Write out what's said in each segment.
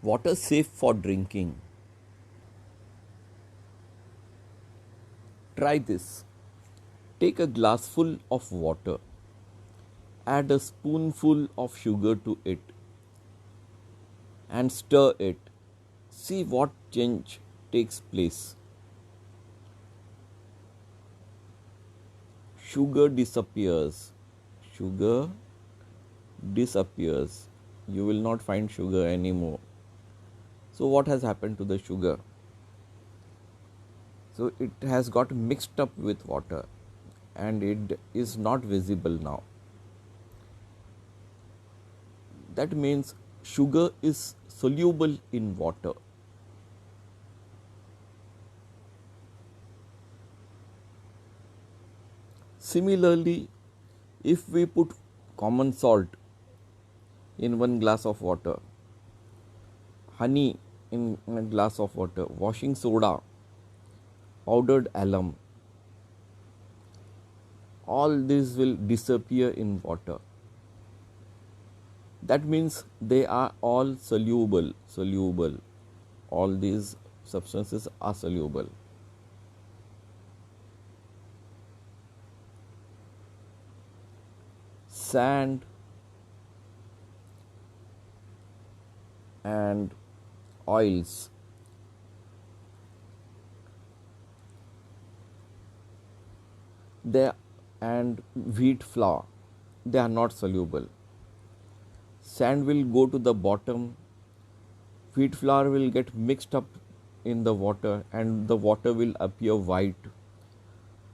Water safe for drinking. Try this. Take a glassful of water, add a spoonful of sugar to it, and stir it. See what change takes place. Sugar disappears. Sugar disappears. You will not find sugar anymore. So, what has happened to the sugar? So, it has got mixed up with water and it is not visible now. That means sugar is soluble in water. Similarly, if we put common salt in one glass of water, honey in a glass of water, washing soda, powdered alum, all these will disappear in water. That means they are all soluble. All these substances are soluble. Sand and oils, they and wheat flour, they are not soluble. Sand will go to the bottom, wheat flour will get mixed up in the water and the water will appear white.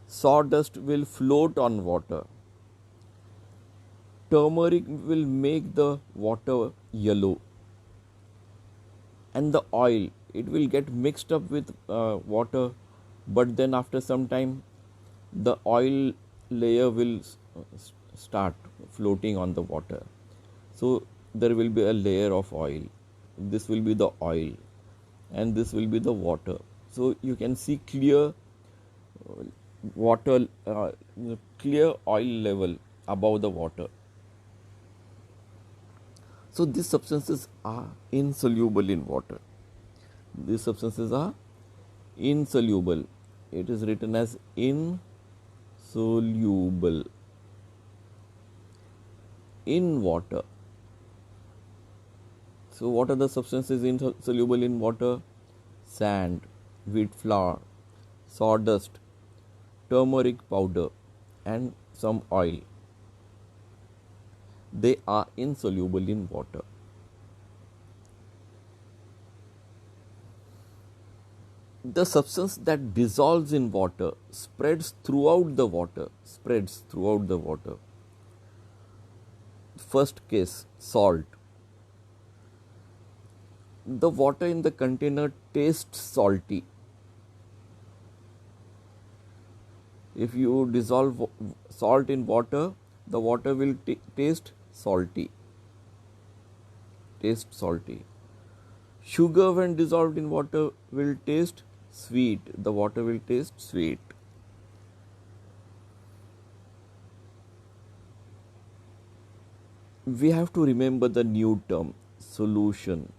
Sawdust will float on water. Turmeric will make the water yellow. And the oil, it will get mixed up with water, but then after some time the oil layer will start floating on the water. So there will be a layer of oil. This will be the oil and this will be the water. So you can see clear water, clear oil level above the water. So these substances are insoluble in water. These substances are insoluble. It is written as insoluble in water. So what are the substances insoluble in water? Sand, wheat flour, sawdust, turmeric powder and some oil. They are insoluble in water. The substance that dissolves in water spreads throughout the water. First case, salt. The water in the container tastes salty. If you dissolve salt in water, the water will taste salty. Sugar, when dissolved in water, will taste sweet. The water will taste sweet. We have to remember the new term, solution.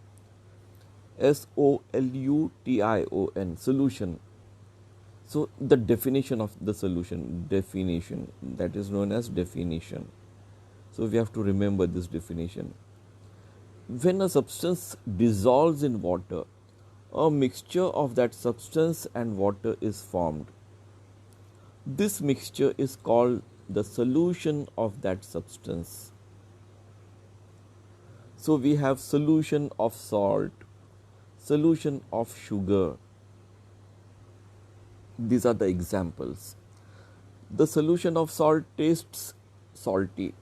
SOLUTION, solution. So the definition of the solution, that is known as definition. So we have to remember this definition. When a substance dissolves in water, a mixture of that substance and water is formed. This mixture is called the solution of that substance. So we have solution of salt, solution of sugar. These are the examples. The solution of salt tastes salty.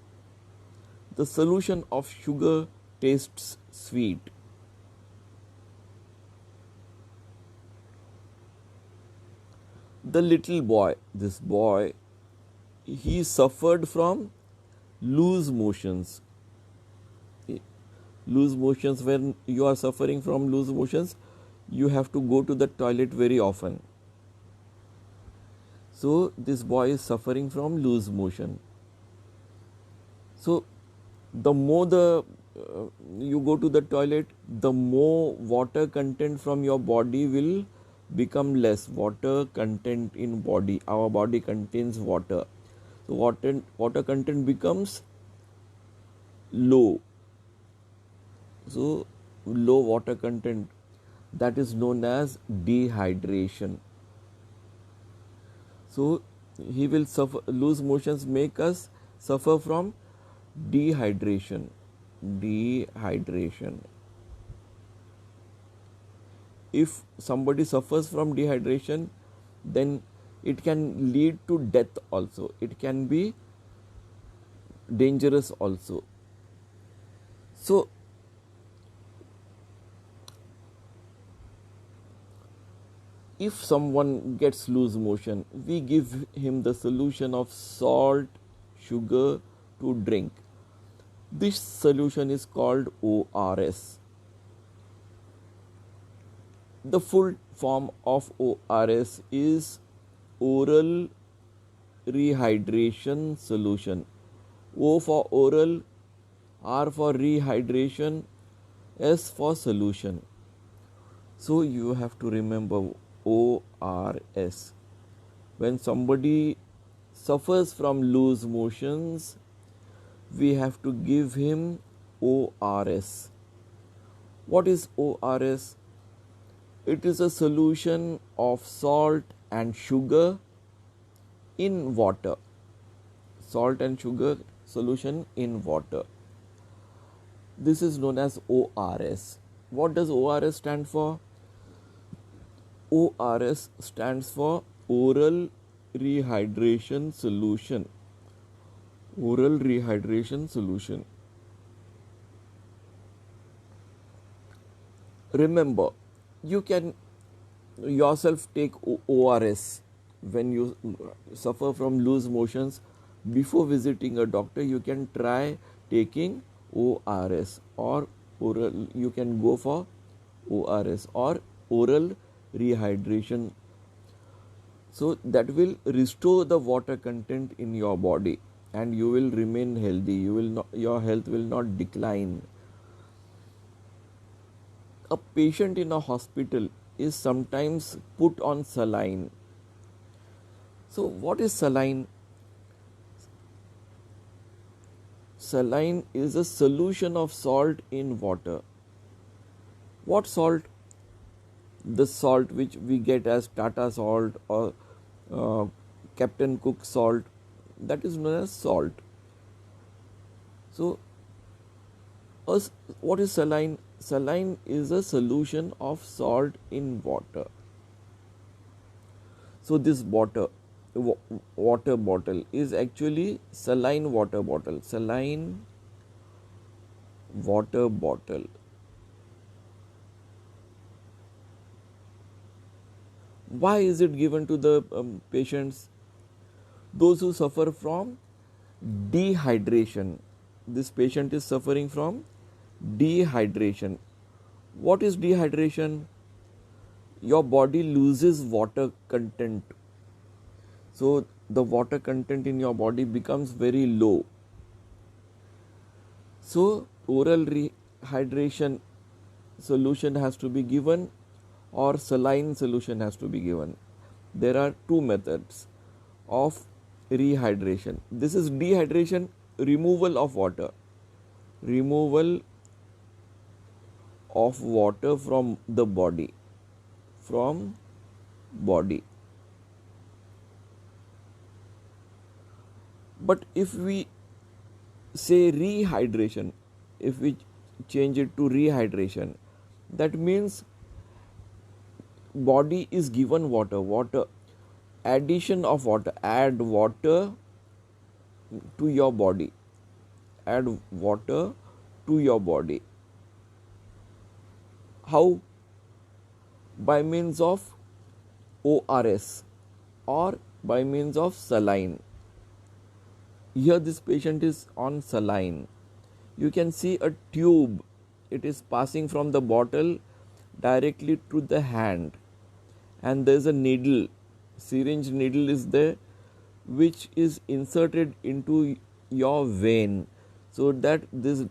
The solution of sugar tastes sweet. The little boy, he suffered from loose motions. When you are suffering from loose motions, you have to go to the toilet very often. So this boy is suffering from loose motion. So the more the you go to the toilet, the more water content from your body will become less. Water content in body, our body contains water, so water content becomes low. So low water content, that is known as dehydration. So he will suffer, loose motions make us suffer from dehydration. Dehydration. If somebody suffers from dehydration, then it can lead to death also. It can be dangerous also. So if someone gets loose motion, we give him the solution of salt, sugar to drink. This solution is called ORS. The full form of ORS is oral rehydration solution. O for oral, R for rehydration, S for solution. So you have to remember ORS. When somebody suffers from loose motions, we have to give him ORS. What is ORS? It is a solution of salt and sugar in water. Salt and sugar solution in water. This is known as ORS. What does ORS stand for? ORS stands for oral rehydration solution. Oral rehydration solution. Remember, you can yourself take ORS when you suffer from loose motions. Before visiting a doctor, you can try taking ORS or oral. You can go for ORS or oral rehydration. So that will restore the water content in your body, and you will remain healthy. Your health will not decline. A patient in a hospital is sometimes put on saline. So what is saline? Saline is a solution of salt in water. What salt? The salt which we get as Tata salt or Captain Cook salt, that is known as salt. So what is saline? Saline is a solution of salt in water. So this water bottle is actually saline water bottle. Saline water bottle. Why is it given to the patients? Those who suffer from dehydration. This patient is suffering from dehydration. What is dehydration? Your body loses water content. So the water content in your body becomes very low. So oral rehydration solution has to be given, or saline solution has to be given. There are two methods of rehydration. This is dehydration, removal of water. Removal of water from the body. From body. But if we say rehydration, if we change it to rehydration, that means body is given water, addition of water, add water to your body, add water to your body. How? By means of ORS or by means of saline. Here this patient is on saline. You can see a tube. It is passing from the bottle directly to the hand, and there is a needle, syringe needle is there, which is inserted into your vein, so that this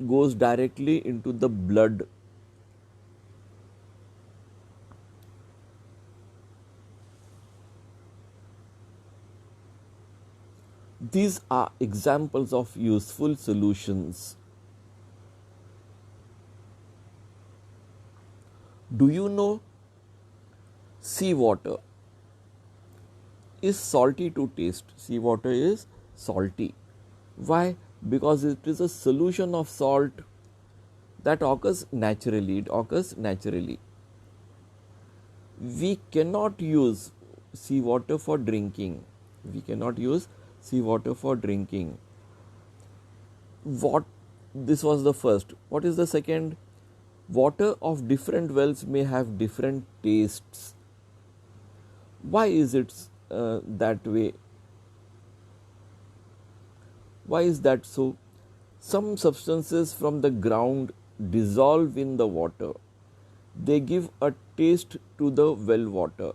goes directly into the blood. These are examples of useful solutions. Do you know seawater is salty to taste? Seawater is salty. Why? Because it is a solution of salt that occurs naturally. It occurs naturally. We cannot use seawater for drinking. We cannot use seawater for drinking. What? This was the first. What is the second? Water of different wells may have different tastes. Why is it that way? Why is that so? Some substances from the ground dissolve in the water. They give a taste to the well water.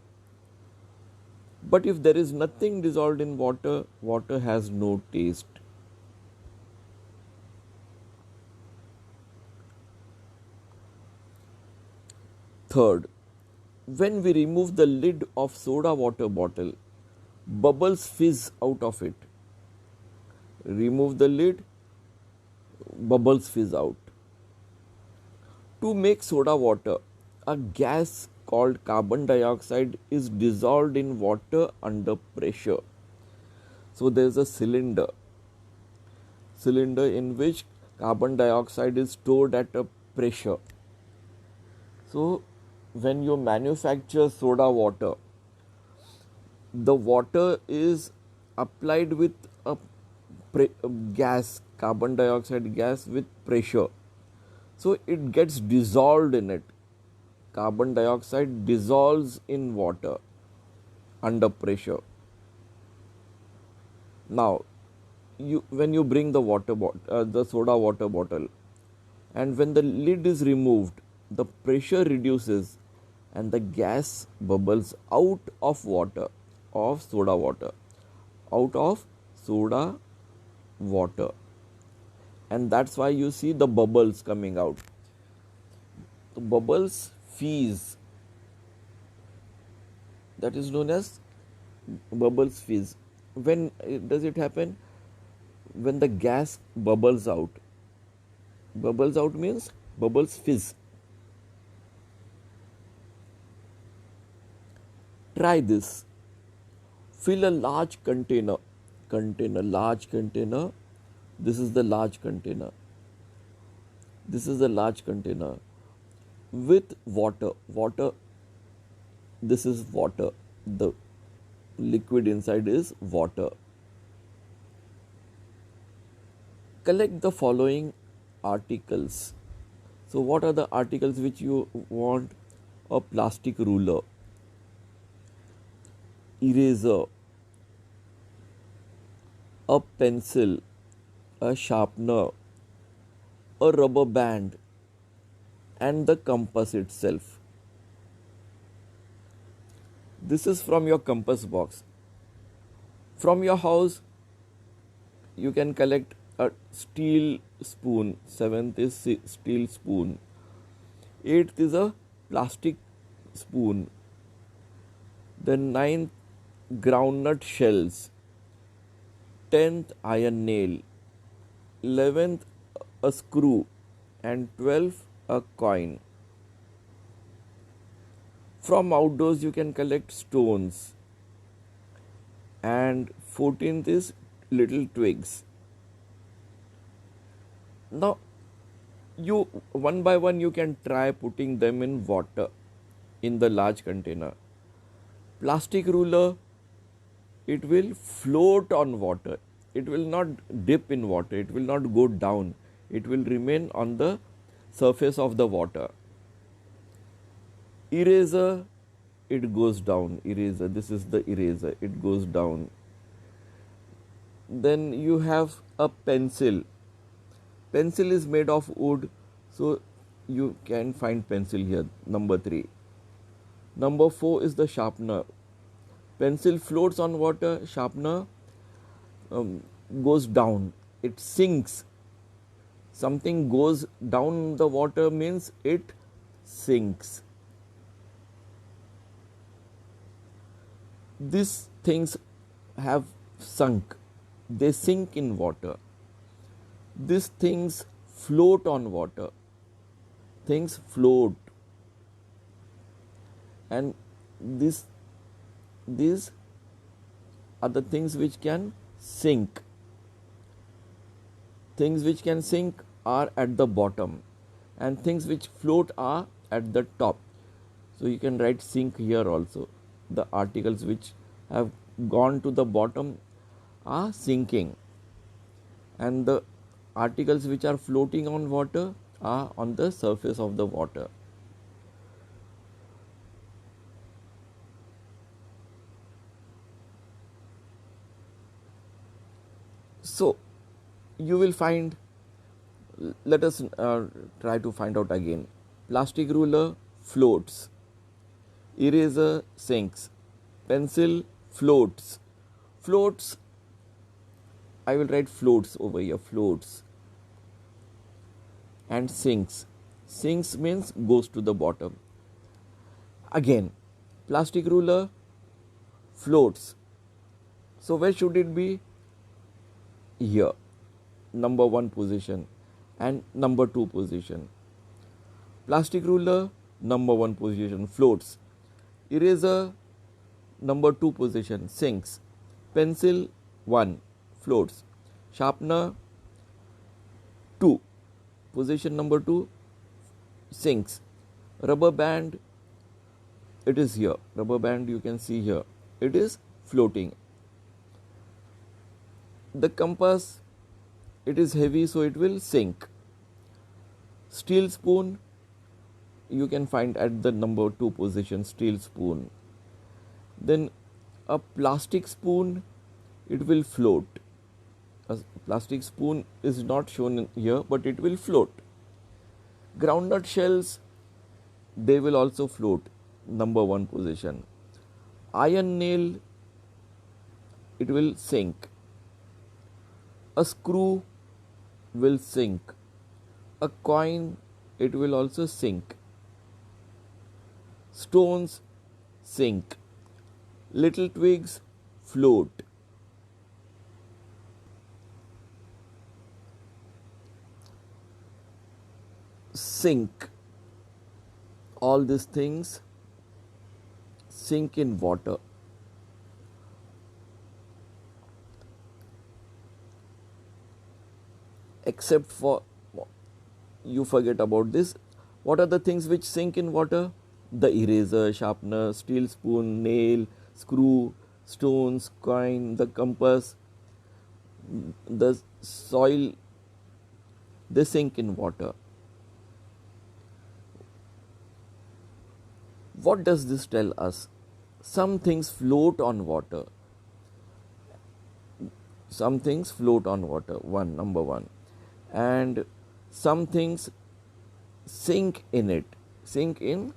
But if there is nothing dissolved in water, water has no taste. Third, when we remove the lid of soda water bottle, bubbles fizz out of it. Remove the lid, bubbles fizz out. To make soda water, a gas called carbon dioxide is dissolved in water under pressure. So there is a cylinder in which carbon dioxide is stored at a pressure. So when you manufacture soda water, the water is applied with a gas, carbon dioxide gas with pressure. So it gets dissolved in it. Carbon dioxide dissolves in water under pressure. Now, when you bring the the soda water bottle, and when the lid is removed, the pressure reduces and the gas bubbles out of water, of soda water, out of soda water. And that's why you see the bubbles coming out. The bubbles fizz. That is known as bubbles fizz. When does it happen? When the gas bubbles out. Bubbles out means bubbles fizz. Try this. Fill a large container. Large container. This is the large container. This is the large container with water. This is water. The liquid inside is water. Collect the following articles. So what are the articles which you want? A plastic ruler, eraser, a pencil, a sharpener, a rubber band, and the compass itself. This is from your compass box. From your house, you can collect a steel spoon. 7th is steel spoon. 8th is a plastic spoon. Then 9th, groundnut shells. 10th, iron nail. 11th, a screw. And 12th, a coin. From outdoors, you can collect stones. And 14th is little twigs. Now, you one by one you can try putting them in water in the large container. Plastic ruler, it will float on water. It will not dip in water. It will not go down. It will remain on the surface of the water. Eraser, it goes down. Eraser, this is the eraser. It goes down. Then you have a pencil. Pencil is made of wood, so you can find pencil here. Number 3. Number 4 is the sharpener. Pencil floats on water. Sharpener goes down. It sinks Something goes down the water means it sinks. These things have sunk, they sink in water. These things float on water. Things float, and these are the things which can sink. Things which can sink are at the bottom, and things which float are at the top. So you can write sink here also. The articles which have gone to the bottom are sinking, and the articles which are floating on water are on the surface of the water. So you will find, let us try to find out again. Plastic ruler floats, eraser sinks, pencil floats. Floats, I will write floats over here, floats. And sinks. Sinks means goes to the bottom. Again, plastic ruler floats. So where should it be? Here, number 1 position and number 2 position. Plastic ruler, number 1 position, floats. Eraser, number 2 position, sinks. Pencil, 1, floats. Sharpener, 2, position number 2, sinks. Rubber band, it is here. Rubber band you can see here. It is floating. The compass, it is heavy, so it will sink. Steel spoon, you can find at the number 2 position, steel spoon. Then a plastic spoon, it will float. A plastic spoon is not shown here, but it will float. Groundnut shells, they will also float, number 1 position. Iron nail, it will sink. A screw will sink. A coin, it will also sink. Stones sink. Little twigs float. Sink. All these things sink in water. Except for, you forget about this. What are the things which sink in water? The eraser, sharpener, steel spoon, nail, screw, stones, coin, the compass, the soil, they sink in water. What does this tell us? Some things float on water. Some things float on water, number 1. And some things sink in it. Sink in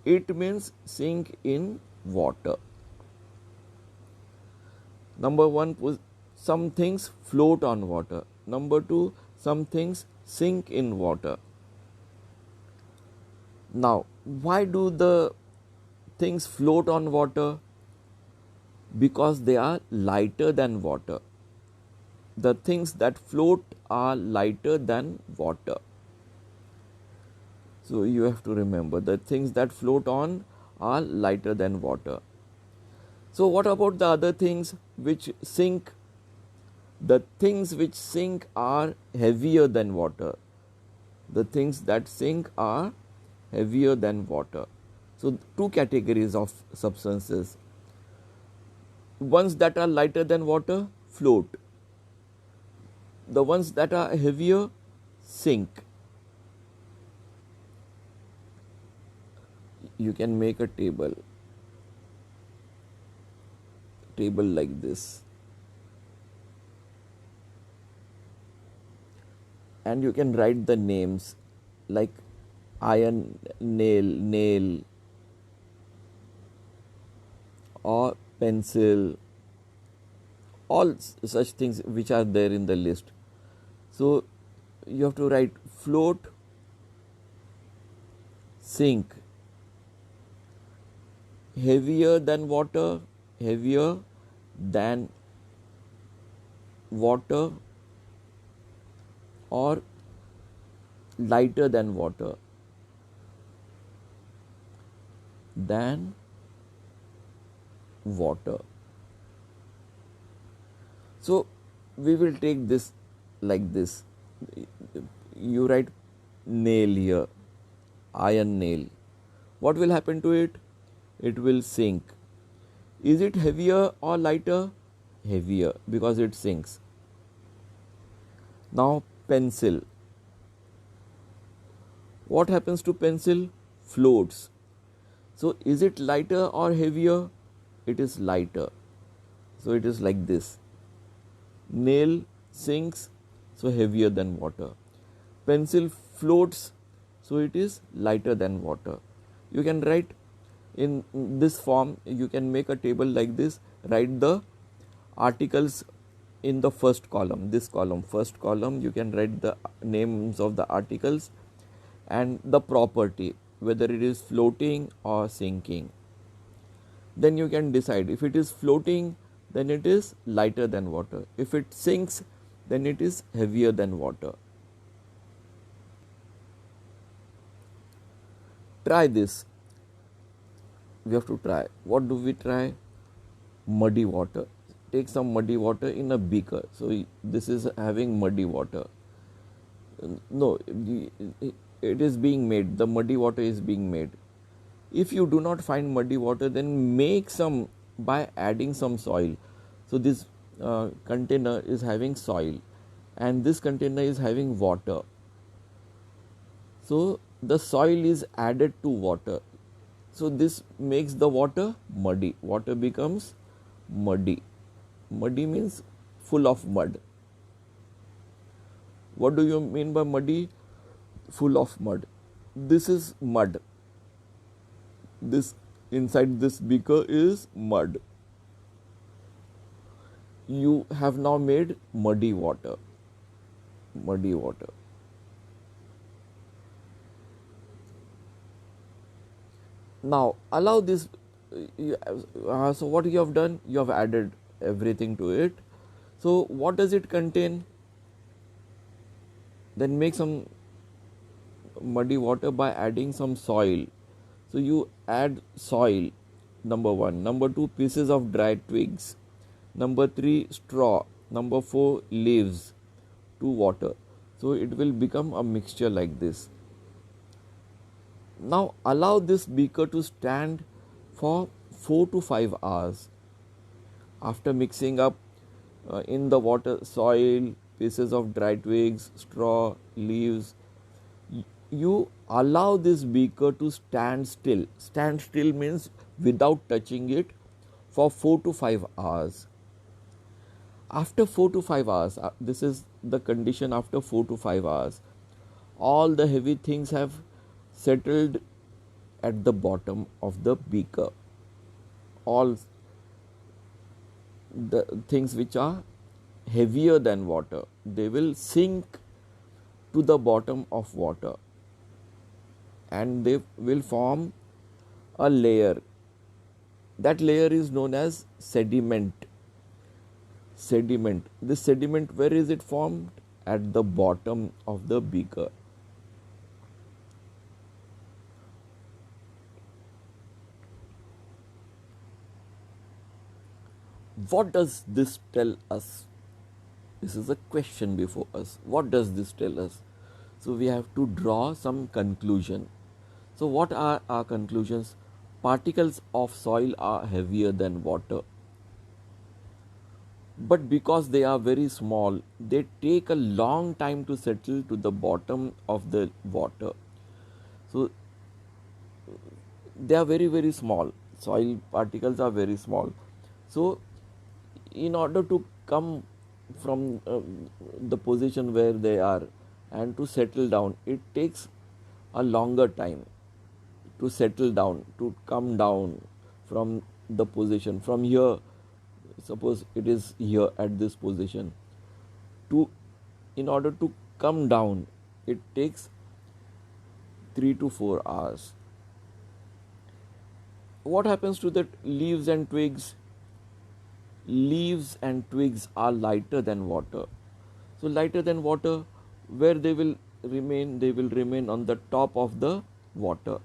it means sink in water. Number 1, some things float on water. Number 2, some things sink in water. Now, why do the things float on water? Because they are lighter than water. The things that float are lighter than water. So you have to remember, the things that float on are lighter than water. So what about the other things which sink? The things which sink are heavier than water. The things that sink are heavier than water. So 2 categories of substances. Ones that are lighter than water float. The ones that are heavier sink. You can make a table like this, and you can write the names like iron nail, or pencil, all such things which are there in the list. So you have to write float, sink, heavier than water, heavier than water, or lighter than water, than water. So we will take this like this. You write nail here, iron nail. What will happen to it? It will sink. Is it heavier or lighter? Heavier, because it sinks. Now pencil. What happens to pencil? Floats. So is it lighter or heavier? It is lighter. So it is like this. Nail sinks, so heavier than water. Pencil floats, so it is lighter than water. You can write in this form. You can make a table like this. Write the articles in the first column. This column, first column, you can write the names of the articles and the property, whether it is floating or sinking. Then you can decide. If it is floating, then it is lighter than water. If it sinks, then it is heavier than water. Try this. We have to try. What do we try? Muddy water. Take some muddy water in a beaker. So this is having muddy water. No, it is being made. The muddy water is being made. If you do not find muddy water, then make some by adding some soil. So this container is having soil and this container is having water. So the soil is added to water. So this makes the water muddy. Water becomes muddy. Muddy means full of mud. What do you mean by muddy? Full of mud. This is mud. This inside this beaker is mud. You have now made muddy water. Muddy water. Now allow this. So what you have done? You have added everything to it. So what does it contain? Then make some muddy water by adding some soil. So you add soil, number 1. Number 2, pieces of dried twigs. Number 3, straw. Number 4, leaves to water. So it will become a mixture like this. Now allow this beaker to stand for 4 to 5 hours. After mixing up in the water, soil, pieces of dried twigs, straw, leaves, you allow this beaker to stand still. Stand still means without touching it for 4 to 5 hours. After 4 to 5 hours, this is the condition after 4 to 5 hours, all the heavy things have settled at the bottom of the beaker. All the things which are heavier than water, they will sink to the bottom of water and they will form a layer. That layer is known as sediment. Sediment. This sediment, where is it formed? At the bottom of the beaker. What does this tell us? This is a question before us. What does this tell us? So we have to draw some conclusion. So what are our conclusions? Particles of soil are heavier than water. But because they are very small, they take a long time to settle to the bottom of the water. So they are very, very small. Soil particles are very small. So in order to come from the position where they are and to settle down, it takes a longer time to settle down, to come down from the position. From here, suppose it is here at this position, in order to come down, it takes 3 to 4 hours. What happens to the leaves and twigs? Leaves and twigs are lighter than water. So lighter than water, where they will remain? They will remain on the top of the water.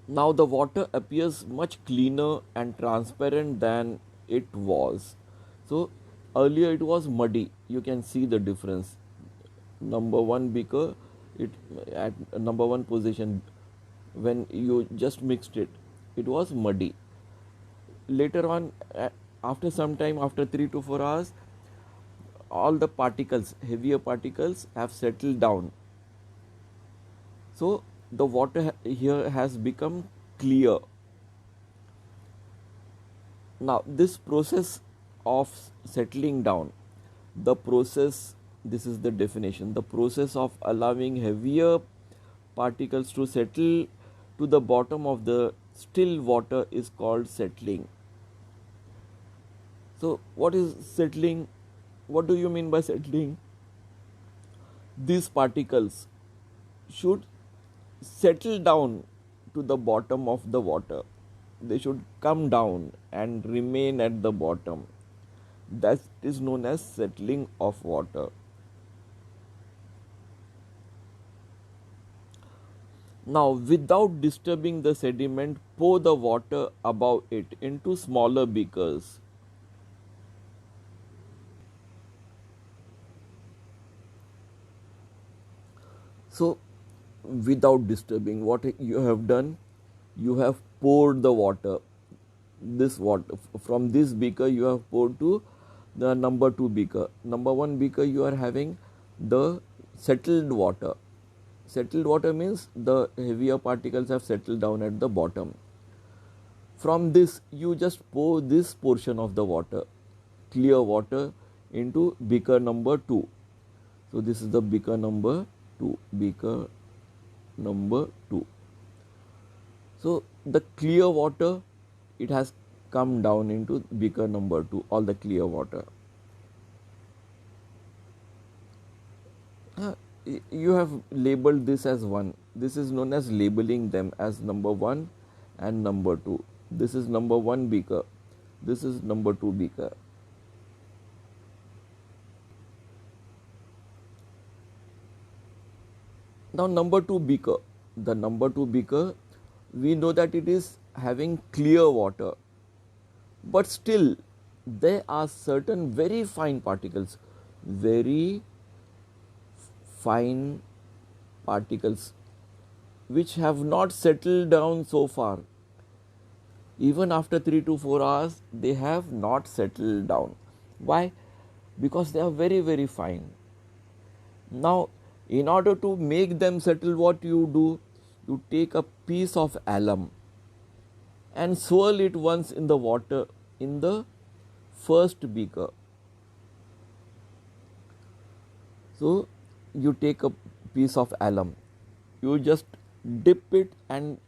Now the water appears much cleaner and transparent than it was. So earlier it was muddy. You can see the difference. Number one beaker, it at number one position, when you just mixed it, it was muddy. Later on, after some time, after 3 to 4 hours, all the particles, heavier particles, have settled down. So the water here has become clear. Now this process of settling down, this is the definition, the process of allowing heavier particles to settle to the bottom of the still water is called settling. So what is settling? What do you mean by settling? These particles should settle down to the bottom of the water. They should come down and remain at the bottom. That is known as settling of water. Now, without disturbing the sediment, pour the water above it into smaller beakers. So, without disturbing, what you have done, you have poured the water. This water from this beaker you have poured to the number 2 beaker. Number 1 beaker you are having the settled water. Settled water means the heavier particles have settled down at the bottom. From this you just pour this portion of the water, clear water, into beaker number 2. So this is the beaker number 2. Beaker number 2. So the clear water, it has come down into beaker number 2, all the clear water. You have labeled this as 1. This is known as labeling them as number 1 and number 2. This is number 1 beaker. This is number 2 beaker. Now number 2 beaker. The number 2 beaker, we know that it is having clear water. But still, there are certain very fine particles, very fine particles which have not settled down so far. Even after 3 to 4 hours, they have not settled down. Why? Because they are very, very fine. Now, in order to make them settle, what you do? You take a piece of alum and swirl it once in the water in the first beaker. So, you take a piece of alum, you just dip it and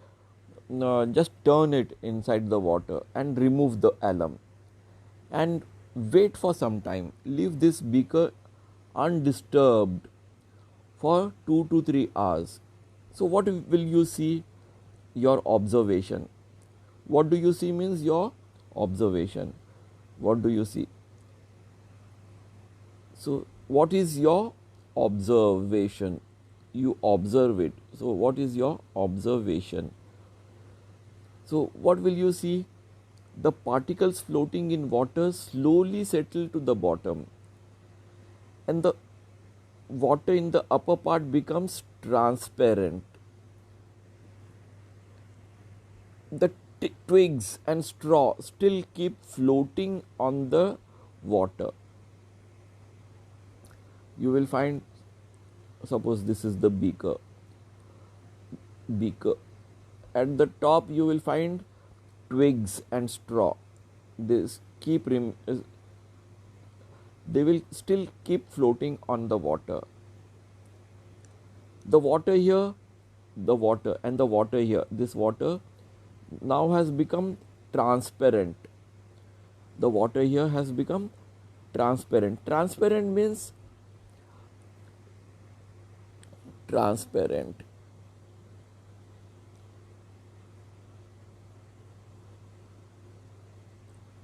just turn it inside the water and remove the alum and wait for some time. Leave this beaker undisturbed for 2 to 3 hours. So what will you see? Your observation. What do you see means your observation. What do you see? So what is your observation? You observe it. So what is your observation? So what will you see? The particles floating in water slowly settle to the bottom, and the water in the upper part becomes transparent. The twigs and straw still keep floating on the water. You will find, suppose this is the beaker. At the top you will find twigs and straw. They will still keep floating on the water. The water here, the water and the water here, this water now has become transparent. The water here has become Transparent. Transparent means transparent.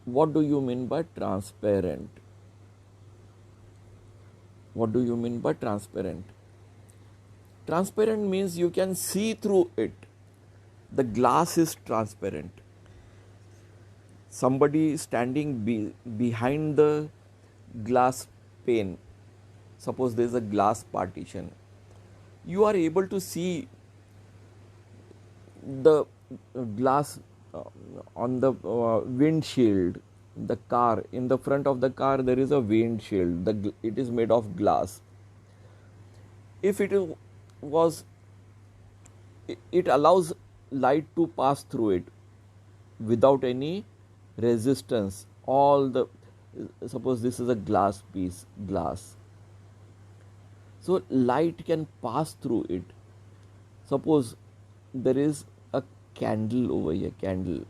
What do you mean by transparent? What do you mean by transparent? Transparent means you can see through it. The glass is transparent. Somebody standing behind the glass pane, suppose there is a glass partition, you are able to see the glass on the windshield. The car, in the front of the car there is a windshield, it is made of glass. If it allows light to pass through it without any resistance. Suppose this is a glass piece, so light can pass through it. Suppose there is a candle over here, candle.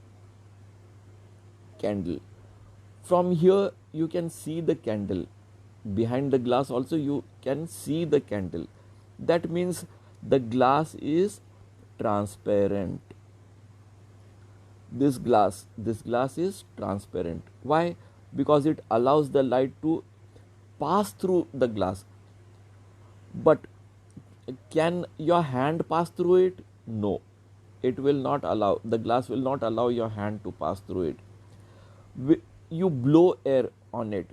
From here you can see the candle. Behind the glass also you can see the candle. That means the glass is transparent. This glass is transparent. Why? Because it allows the light to pass through the glass. But can your hand pass through it? No. It will not allow, the glass will not allow your hand to pass through it. You blow air on it.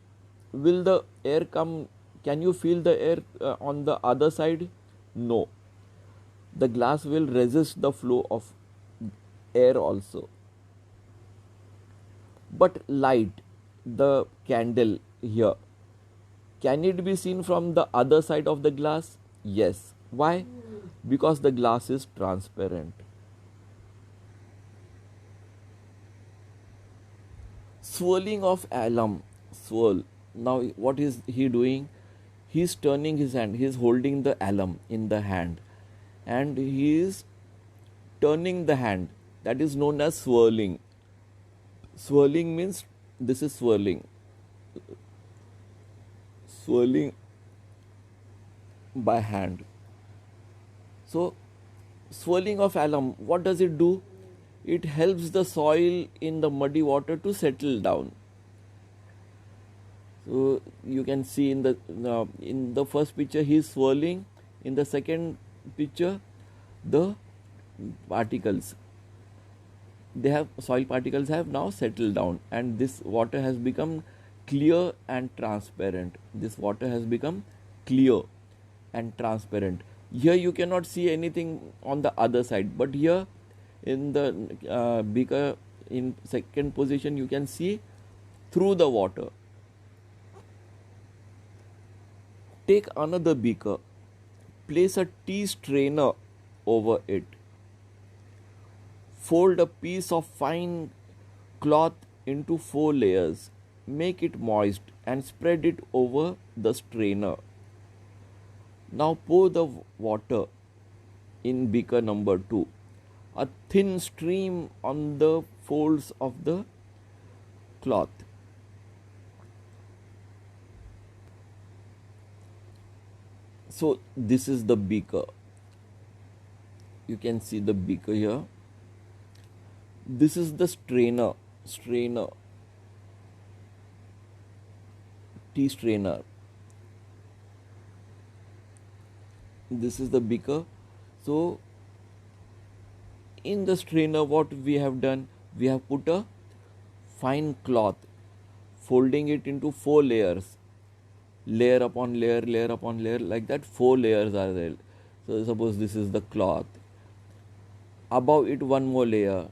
Will the air come? Can you feel the air on the other side? No. The glass will resist the flow of air also. But light, the candle here, can it be seen from the other side of the glass? Yes. Why? Because the glass is transparent. Swirling of alum. Swirl. Now what is he doing? He is turning his hand. He is holding the alum in the hand. And he is turning the hand. That is known as swirling. Swirling means this is swirling. Swirling by hand. So, swirling of alum, what does it do? It helps the soil in the muddy water to settle down. So you can see in the first picture he is swirling. In the second picture, the particles, soil particles have now settled down, and this water has become clear and transparent. This water has become clear and transparent. Here you cannot see anything on the other side, but here in the beaker in second position you can see through the water. Take another beaker, place a tea strainer over it. Fold a piece of fine cloth into 4 layers. Make it moist and spread it over the strainer. Now pour the water in beaker number 2. A thin stream on the folds of the cloth. So this is the beaker. You can see the beaker here. This is the strainer, tea strainer. This is the beaker. So in the strainer what we have done, we have put a fine cloth, folding it into 4 layers, layer upon layer, like that 4 layers are there. So suppose this is the cloth. Above it one more layer,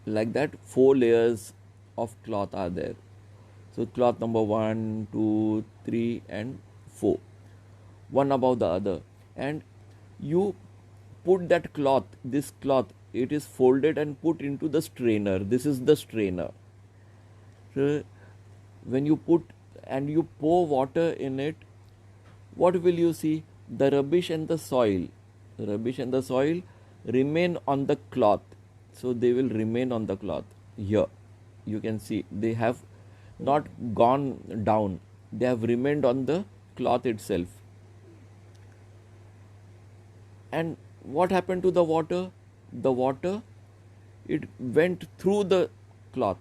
like that 4 layers of cloth are there. So cloth number 1, 2, 3 and 4, one above the other, and you put that cloth, this cloth, it is folded and put into the strainer. This is the strainer. So when you put and you pour water in it, what will you see? The rubbish and the soil remain on the cloth. So they will remain on the cloth here. You can see they have not gone down, they have remained on the cloth itself. And what happened to the water? The water, it went through the cloth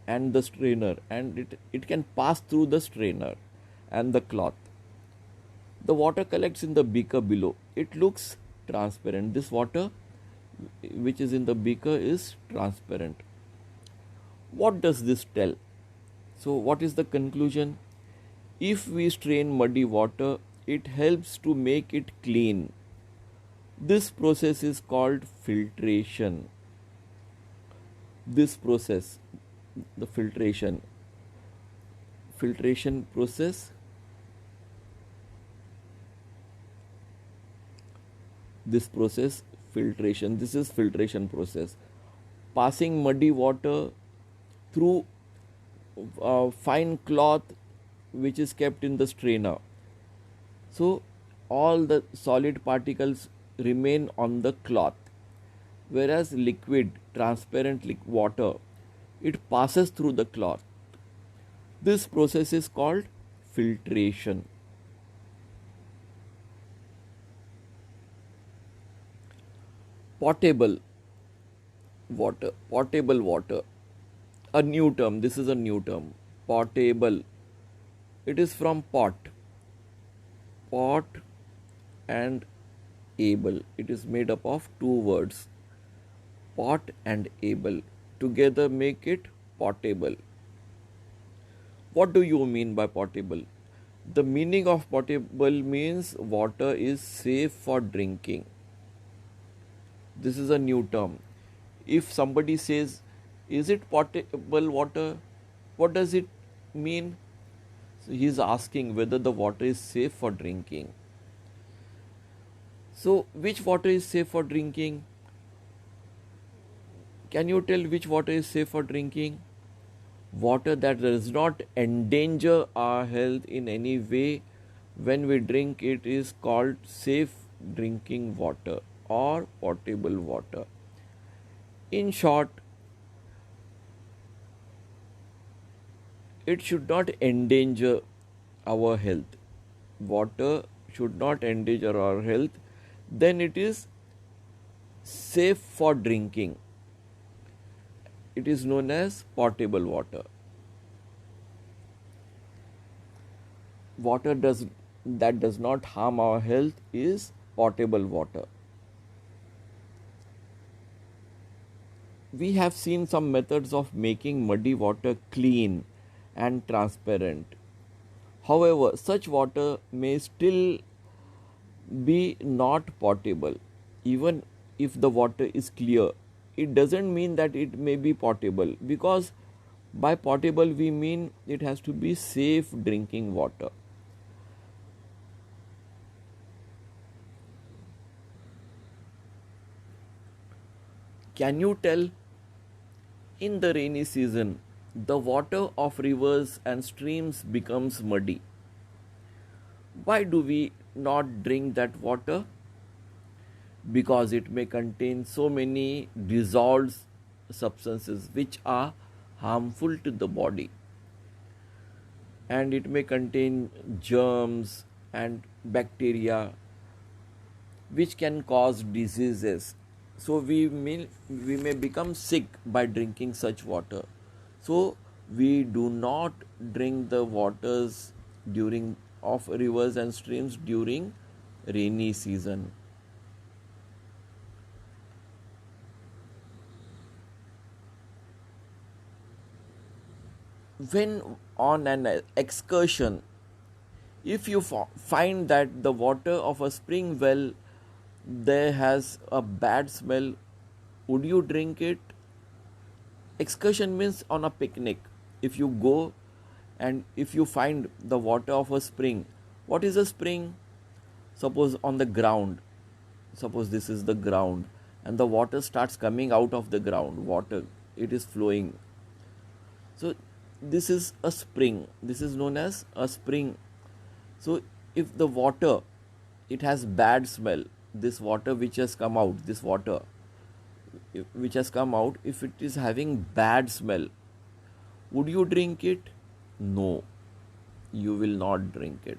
and the strainer, and it can pass through the strainer and the cloth. The water collects in the beaker below. It looks transparent. This water which is in the beaker is transparent. What does this tell? So what is the conclusion? If we strain muddy water, it helps to make it clean. This process is called filtration. This process, the filtration process, this process, filtration, this is filtration process. Passing muddy water through fine cloth which is kept in the strainer. So all the solid particles remain on the cloth, whereas liquid, transparent water, it passes through the cloth. This process is called filtration. Potable water, a new term. This is a new term. Potable, it is from pot and able. It is made up of two words, pot and able. Together make it potable. What do you mean by potable? The meaning of potable means water is safe for drinking. This is a new term. If somebody says, is it potable water? What does it mean? So he is asking whether the water is safe for drinking. So which water is safe for drinking? Can you tell which water is safe for drinking? Water that does not endanger our health in any way. When we drink it is called safe drinking water or potable water. In short, it should not endanger our health. Water should not endanger our health. Then it is safe for drinking. It is known as potable water. Water that does not harm our health is potable water. We have seen some methods of making muddy water clean and transparent. However, such water may still be not potable. Even if the water is clear, it doesn't mean that it may be potable, because by potable we mean it has to be safe drinking water. Can you tell, in the rainy season, the water of rivers and streams becomes muddy? Why do we not drink that water? Because it may contain so many dissolved substances which are harmful to the body, and it may contain germs and bacteria which can cause diseases. So we may become sick by drinking such water. So we do not drink the waters of rivers and streams during rainy season. When on an excursion, if you find that the water of a spring well there has a bad smell, would you drink it? Excursion means on a picnic. If you go and if you find the water of a spring, what is a spring? Suppose on the ground, suppose this is the ground, and the water starts coming out of the ground, it is flowing. So this is a spring. This is known as a spring. So if the water, it has bad smell, this water which has come out, if it is having bad smell, Would you drink it? No, you will not drink it.